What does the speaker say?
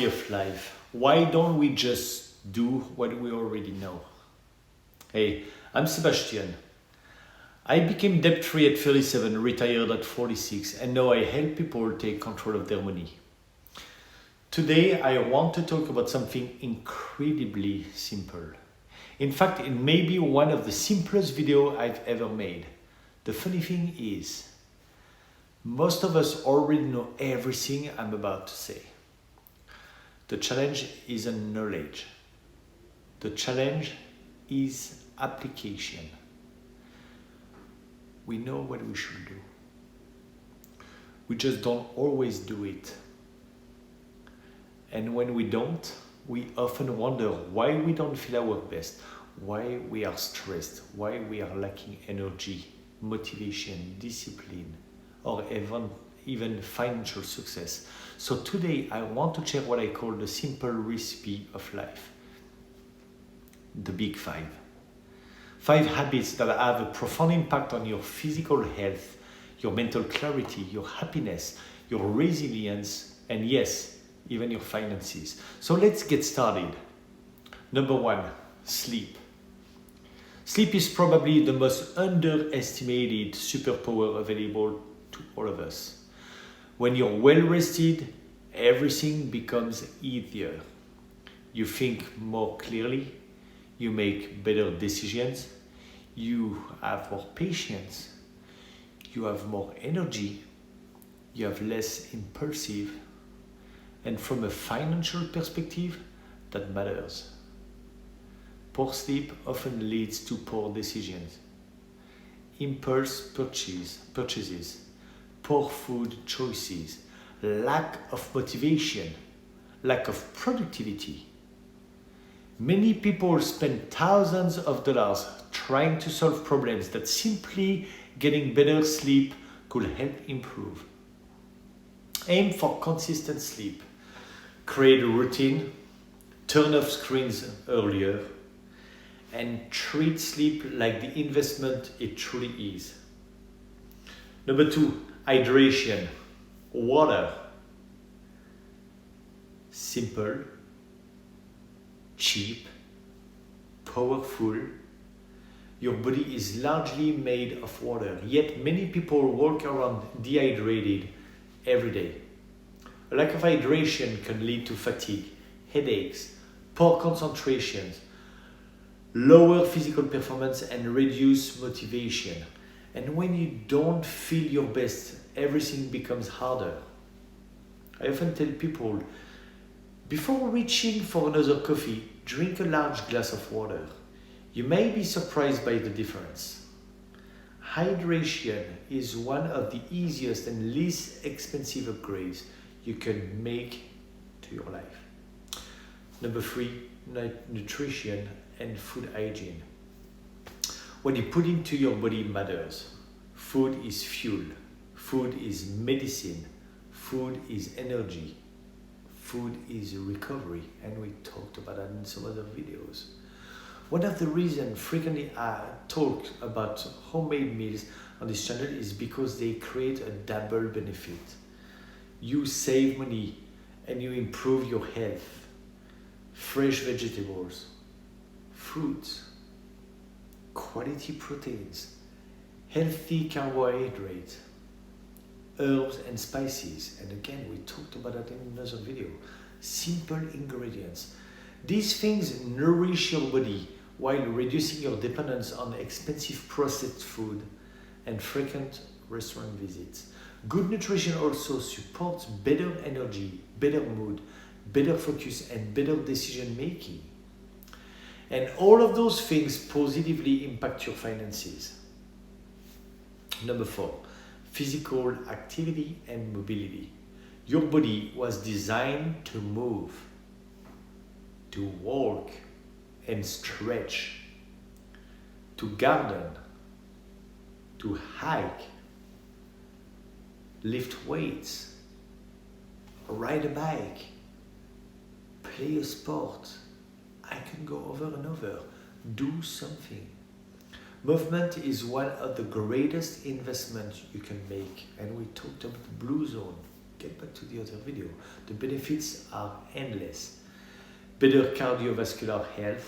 reality of life. Why don't we just do what we already know? Hey, I'm Sebastien. I became debt-free at 37, retired at 46, and now I help people take control of their money. Today, I want to talk about something incredibly simple. In fact, it may be one of the simplest videos I've ever made. The funny thing is, most of us already know everything I'm about to say. The challenge isn't knowledge. The challenge is application. We know what we should do. We just don't always do it. And when we don't, we often wonder why we don't feel our best, why we are stressed, why we are lacking energy, motivation, discipline, or even financial success. So today I want to share what I call the simple recipe of life. The big five. 5 habits that have a profound impact on your physical health, your mental clarity, your happiness, your resilience, and yes, even your finances. So let's get started. Number 1, sleep. Sleep is probably the most underestimated superpower available to all of us. When you're well rested, everything becomes easier. You think more clearly, you make better decisions, you have more patience, you have more energy, you have less impulsive, and from a financial perspective, that matters. Poor sleep often leads to poor decisions, impulse purchases, poor food choices, lack of motivation, lack of productivity. Many people spend thousands of dollars trying to solve problems that simply getting better sleep could help improve. Aim for consistent sleep. Create a routine, turn off screens earlier, and treat sleep like the investment it truly is. Number 2, hydration. Water. Simple, cheap, powerful. Your body is largely made of water, yet many people walk around dehydrated every day. A lack of hydration can lead to fatigue, headaches, poor concentration, lower physical performance, and reduced motivation. And when you don't feel your best, everything becomes harder. I often tell people, before reaching for another coffee, drink a large glass of water. You may be surprised by the difference. Hydration is one of the easiest and least expensive upgrades you can make to your life. Number 3, nutrition and food hygiene. What you put into your body matters. Food is fuel. Food is medicine. Food is energy. Food is recovery, and we talked about that in some other videos. One of the reasons frequently I talk about homemade meals on this channel is because they create a double benefit. You save money and you improve your health. Fresh vegetables, fruits, quality proteins, healthy carbohydrates, herbs and spices, and again we talked about that in another video. Simple ingredients. These things nourish your body while reducing your dependence on expensive processed food and frequent restaurant visits. Good nutrition also supports better energy, better mood, better focus, and better decision making. And all of those things positively impact your finances. Number 4, physical activity and mobility. Your body was designed to move, to walk and stretch, to garden, to hike, lift weights, ride a bike, play a sport. I can go over and over. Do something. Movement is one of the greatest investments you can make, and we talked about the blue zone. get back to the other video. The benefits are endless. Better cardiovascular health,